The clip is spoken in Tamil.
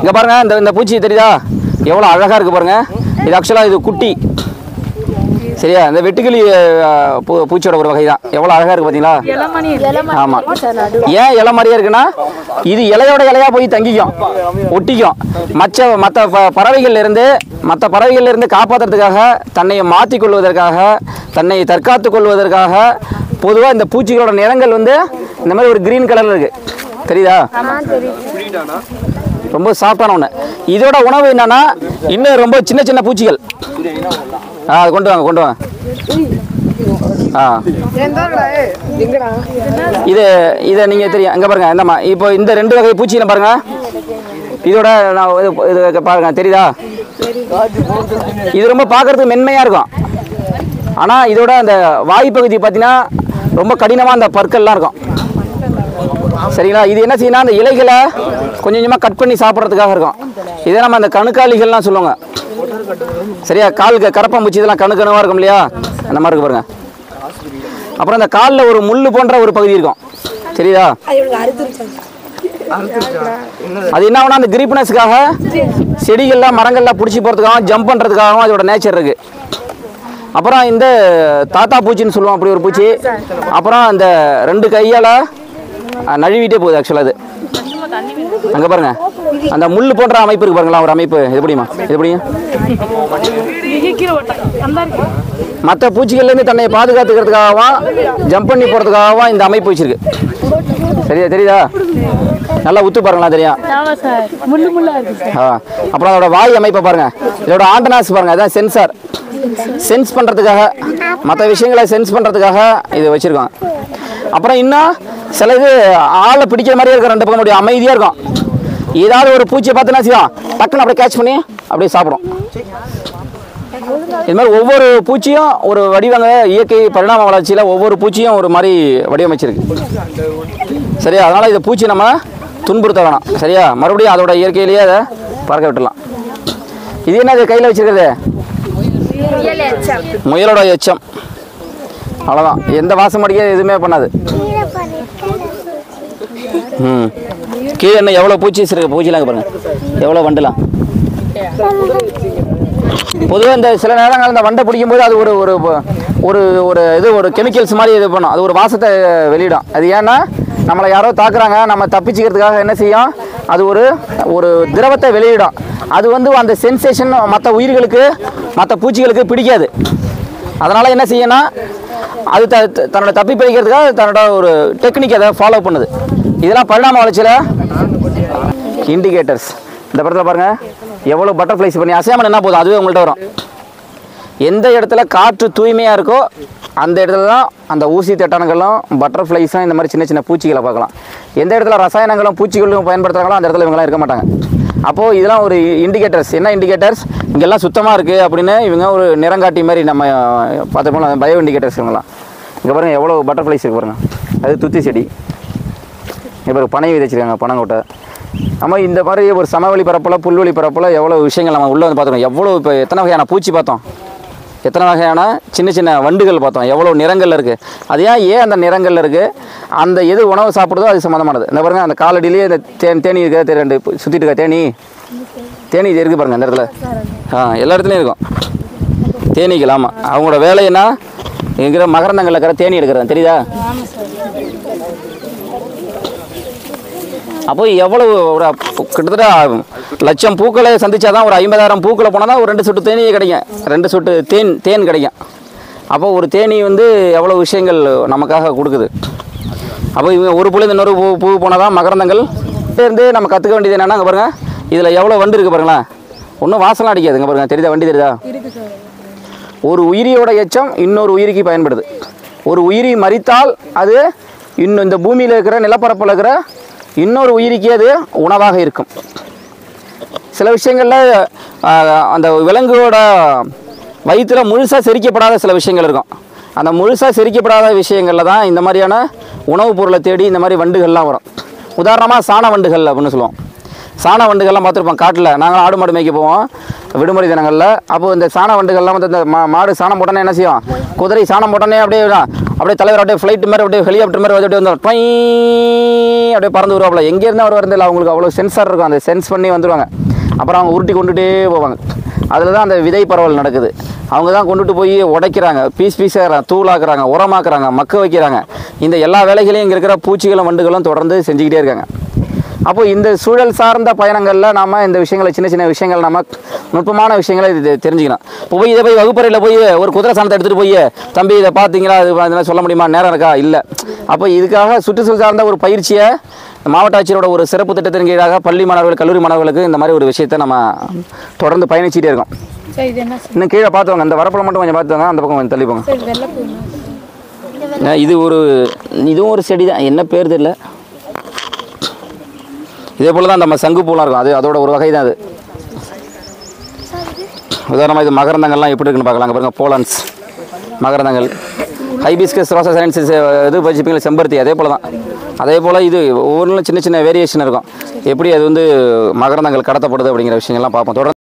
இங்கே பாருங்கள், இந்த பூச்சி தெரியுதா எவ்வளோ அழகாக இருக்குது பாருங்கள். இது ஆக்சுவலாக இது குட்டி சரியா. இந்த வெட்டுக்கிளி பூச்சியோட ஒரு வகை தான். எவ்வளோ அழகாக இருக்குது பார்த்தீங்களா? ஆமாம். ஏன் இலை மாதிரியே இருக்குன்னா இது இலையோட இலையாக போய் தங்கிக்கும், ஒட்டிக்கும். மற்ற பறவைகள்லேருந்து காப்பாற்றுறதுக்காக, தன்னை மாற்றிக்கொள்வதற்காக, தன்னை தற்காத்து கொள்வதற்காக பொதுவாக இந்த பூச்சிகளோட நிறங்கள் வந்து இந்த மாதிரி ஒரு கிரீன் கலரில் இருக்குது. தெரியுதா? ரொம்ப சாஃப்டான ஒன்று. இதோட உணவு என்னன்னா இன்னும் ரொம்ப சின்ன சின்ன பூச்சிகள். அது கொண்டு வாங்க. இதை நீங்கள் தெரியும். அங்கே பாருங்கள், இந்தம்மா இப்போ இந்த 2 வகை பூச்சிகளை பாருங்கள். இதோட இது பாருங்கள், தெரியுதா? இது ரொம்ப பார்க்குறதுக்கு மென்மையாக இருக்கும். ஆனால் இதோட அந்த வாய் பகுதி பார்த்தீங்கன்னா ரொம்ப கடினமாக அந்த பற்கள்லாம் இருக்கும். சரிங்களா? இது என்ன செய்யணும், அந்த இலைகளை கொஞ்சம் கொஞ்சமாக கட் பண்ணி சாப்பிட்றதுக்காக இருக்கும். இதே நம்ம அந்த கணுக்காளிகள்லாம் சொல்லுவாங்க. சரியா? கரப்பாம்பூச்சி இதெல்லாம் கணுவாக இருக்கும் இல்லையா, அந்த மாதிரி இருக்கு பாருங்க. அப்புறம் அந்த காலில் ஒரு முள் போன்ற ஒரு பகுதி இருக்கும். தெரியுதா? அது என்ன ஆகுனா அந்த கிரிப்னஸ்க்காக செடிகள்லாம் மரங்கள்லாம் பிடிச்சி போகிறதுக்காகவும் ஜம்ப் பண்ணுறதுக்காகவும் அதோட நேச்சர் இருக்கு. அப்புறம் இந்த தாத்தா பூச்சின்னு சொல்லுவோம், அப்படி ஒரு பூச்சி. அப்புறம் அந்த 2 கையால் நழுவிட்டே போகுது ஆக்சுவலாக. அது அங்கே பாருங்க, அந்த முள் போன்ற அமைப்பு இருக்கு பாருங்களா, ஒரு அமைப்பு. இது எப்படிமா மற்ற பூச்சிகள்லேருந்து தன்னை பாதுகாத்துக்கிறதுக்காகவும் ஜம்ப் பண்ணி போகிறதுக்காகவும் இந்த அமைப்பு வச்சிருக்கு. தெரியுதா? நல்லா உத்து பாருங்களா, தெரியும். அப்புறம் அதோட வாய் அமைப்பை பாருங்க. இதோட ஆண்டனாஸ் பாருங்க, அதான் சென்சார். சென்ஸ் பண்ணுறதுக்காக, மற்ற விஷயங்களை சென்ஸ் பண்ணுறதுக்காக இது வச்சுருக்கோம். அப்புறம் இன்னும் சில இது ஆளை பிடிக்கிற மாதிரியே இருக்கும். 2 பக்கம் முடியும், அமைதியாக இருக்கும். ஏதாவது ஒரு பூச்சியை பார்த்துன்னா செய்யும், டக்குன்னு அப்படியே கேட்ச் பண்ணி அப்படியே சாப்பிடும். இது மாதிரி ஒவ்வொரு பூச்சியும் ஒரு வடிவங்க. இயற்கை பரிணாம வளர்ச்சியில் ஒவ்வொரு பூச்சியும் ஒரு மாதிரி வடிவமைச்சிருக்கு. சரியா? அதனால் இந்த பூச்சி நம்ம துன்புறுத்த வேணாம். சரியா? மறுபடியும் அதோட இயற்கையிலேயே அதை பறக்க விட்டுடலாம். இது என்ன இது கையில் வச்சிருக்கிறது? முயலோட எச்சம். அவ்வளோதான். எந்த வாசம் அடிக்க எதுவுமே பண்ணாது. கீழே என்ன எவ்வளோ பூச்சி இருக்கு. பூச்சிலாம் பாருங்க, எவ்வளோ வண்டுலாம். பொதுவாக இந்த சில நேரங்கள் இந்த வண்டை பிடிக்கும் போது அது ஒரு ஒரு ஒரு ஒரு இது ஒரு கெமிக்கல்ஸ் மாதிரி இது பண்ணும். அது ஒரு வாசத்தை வெளியிடும். அது ஏன்னா நம்மளை யாரோ தாக்குறாங்க, நம்ம தப்பிச்சுக்கிறதுக்காக என்ன செய்யும், அது ஒரு ஒரு திரவத்தை வெளியிடும். அது வந்து அந்த சென்சேஷன் மற்ற உயிர்களுக்கு, மற்ற பூச்சிகளுக்கு பிடிக்காது. அதனால் என்ன செய்யணும், அது தன்னோட தப்பி பிடிக்கிறதுக்காக தன்னோட ஒரு டெக்னிக் அதை ஃபாலோ பண்ணுது. இதெல்லாம் பரிணாம வளர்ச்சியில் இண்டிகேட்டர்ஸ். இந்த படத்தில் பாருங்கள், எவ்வளோ பட்டர்ஃப்ளைஸ் பண்ணி அசையாமல் என்ன போதும் அதுவே உங்கள்கிட்ட வரும். எந்த இடத்துல காற்று தூய்மையாக இருக்கோ அந்த இடத்துல தான் அந்த ஊசி தட்டானங்களும் பட்டர்ஃப்ளைஸும் இந்த மாதிரி சின்ன சின்ன பூச்சிகளை பார்க்கலாம். எந்த இடத்துல ரசாயனங்களும் பூச்சிகளும் பயன்படுத்துகிறாங்களோ அந்த இடத்துல இவங்களாம் இருக்க மாட்டாங்க. அப்போது இதெல்லாம் ஒரு இண்டிகேட்டர்ஸ். என்ன இண்டிகேட்டர்ஸ்? இங்கெல்லாம் சுத்தமாக இருக்குது அப்படின்னு இவங்க ஒரு நிறங்காட்டி மாதிரி நம்ம பார்த்துப்போம். பயோ இண்டிகேட்டர்ஸ் இவங்களாம். இங்கே பாருங்கள் எவ்வளோ பட்டர்ஃப்ளைஸ் இருக்கு பாருங்கள். அது துத்தி செடி. இப்போ பனை விதைச்சிருக்காங்க, பனங்கொட்டை. நம்ம இந்த மாதிரி ஒரு சமவெளி பரப்பில், புல்வெளி பரப்பில் எவ்வளோ விஷயங்கள் நம்ம உள்ளே வந்து பார்த்துக்கோம். எவ்வளோ இப்போ எத்தனை வகையான பூச்சி பார்த்தோம், எத்தனை வகையான சின்ன சின்ன வண்டுகள் பார்த்தோம், எவ்வளோ நிறங்கள் இருக்குது. அது ஏன் அந்த நிறங்கள் இருக்குது, அந்த எது உணவு சாப்பிடுதோ அது சம்மந்தமானது. இந்த பாருங்கள், அந்த காலடியிலேயே இந்த தேனி இருக்க 2 சுற்றிட்டு இருக்கா தேனி இது இருக்குது பாருங்கள். அந்த இடத்துல எல்லா இடத்துலையும் இருக்கும் தேனீகள். ஆமாம், அவங்களோட வேலை என்ன, இருக்கிற மகரந்தங்கள் இருக்கிற தேனி எடுக்கிறது. தெரியுதா? அப்போ எவ்வளோ ஒரு கிட்டத்தட்ட லட்சம் பூக்களை சந்திச்சாதான், ஒரு 50,000 பூக்களை போனால் தான் ஒரு 2 சொட்டு தேனி கிடைக்கும், 2 சொட்டு தேன் கிடைக்கும். அப்போ ஒரு தேனி வந்து எவ்வளோ விஷயங்கள் நமக்காக கொடுக்குது. அப்போ இவங்க ஒரு பூலேருந்து இன்னொரு பூ போனால் தான் மகரந்தங்கள் இருந்து நம்ம கற்றுக்க வேண்டியது என்னென்னா, அங்கே பாருங்கள், இதில் எவ்வளோ வண்டு இருக்குது பாருங்களேன். ஒன்றும் வாசலாம் அடிக்காதுங்க பாருங்கள். தெரியுதா? வண்டி தெரியுதா? ஒரு உயிரியோட எச்சம் இன்னொரு உயிரிக்கு பயன்படுது. ஒரு உயிரி மரித்தால் அது இன்னும் இந்த பூமியில் இருக்கிற நிலப்பரப்பில் இருக்கிற இன்னொரு உயிரிக்கு அது உணவாக இருக்கும். சில விஷயங்களில் அந்த விலங்குகளோட வயிற்றில் முழுசாக செரிக்கப்படாத சில விஷயங்கள் இருக்கும். அந்த முழுசாக செரிக்கப்படாத விஷயங்களில் தான் இந்த மாதிரியான உணவுப் பொருளை தேடி இந்த மாதிரி வண்டுகள்லாம் வரும். உதாரணமாக சாண வண்டுகள் அப்படின்னு சொல்லுவோம். சாண வண்டுகள்லாம் பார்த்துருப்போம் காட்டில். நாங்கள் ஆடு மாடு மேய்க்க போவோம். விடுமுறை தினங்களில். அப்போது இந்த சாண வண்டுகள்லாம் வந்து இந்த மாடு சாணம் போட்டோன்னே என்ன செய்யும், குதிரை சாணம் போட்டோன்னே அப்படியே தலைவர் அப்படியே ஃப்ளைட் மாதிரி அப்படியே ஹெலிகாப்டர் மாதிரி அப்படியே வந்து அப்படியே பறந்து வருவாப்புல. எங்கேருந்து அவர் வரதில்லை, அவங்களுக்கு அவ்வளோ சென்சார் இருக்கும், அந்த சென்ஸ் பண்ணி வந்துடுவாங்க. அப்புறம் அவங்க உருட்டி கொண்டுகிட்டே போவாங்க. அதில் தான் அந்த விதை பரவல் நடக்குது. அவங்க தான் கொண்டுட்டு போய் உடைக்கிறாங்க, பீஸாகிறாங்க, தூளாக்குறாங்க, உரமாக்குறாங்க, மக்க வைக்கிறாங்க. இந்த எல்லா வேலைகளையும் இங்கே இருக்கிற பூச்சிகளும் வண்டுகளும் தொடர்ந்து செஞ்சுக்கிட்டே இருக்காங்க. அப்போது இந்த சூழல் சார்ந்த பயணங்களில் நாம் இந்த விஷயங்களை சின்ன சின்ன விஷயங்கள் நம்ம நுட்பமான விஷயங்களை இது தெரிஞ்சுக்கணும். இப்போ இதை போய் வகுப்பறையில் போய் ஒரு குதிரை சாணத்தை எடுத்துகிட்டு போய் தம்பி இதை பார்த்தீங்களா அது அதெல்லாம் சொல்ல முடியுமா, நேரம் இருக்கா, இல்லை. அப்போ இதுக்காக சுற்றுச்சூழல் சார்ந்த ஒரு பயிற்சியை மாவட்ட ஆட்சியரோட ஒரு சிறப்பு திட்டத்தின் கீழாக பள்ளி மாணவர்கள் கல்லூரி மாணவர்களுக்கு இந்த மாதிரி ஒரு விஷயத்தை நம்ம தொடர்ந்து பயணிச்சுட்டே இருக்கோம். இன்னும் கீழே பார்த்துவாங்க, இந்த வரப்பில் மட்டும் கொஞ்சம் பார்த்துவாங்க, அந்த பக்கம் கொஞ்சம் தள்ளிப்போங்க. இதுவும் ஒரு செடி தான், என்ன பேர் தெரியல. இதே போல் தான் நம்ம சங்குப்பூலாம் இருக்கும், அதோட ஒரு வகை தான் அது. உதாரணமாக இது மகரந்தங்கள்லாம் எப்படி இருக்குன்னு பார்க்கலாம். பாருங்கள், போலன்ஸ் மகரந்தங்கள், ஹைபிஸ்கஸ் ரோசா சயின்ஸஸ் இது வச்சுப்பீங்களா, செம்பருத்தி, அதே போல் தான். அதே போல் இது ஒவ்வொன்றும் சின்ன சின்ன வேரியேஷன் இருக்கும். எப்படி அது வந்து மகரந்தங்கள் கடத்தப்படுது அப்படிங்கிற விஷயங்கள்லாம் பார்ப்போம் தொடர்ந்து.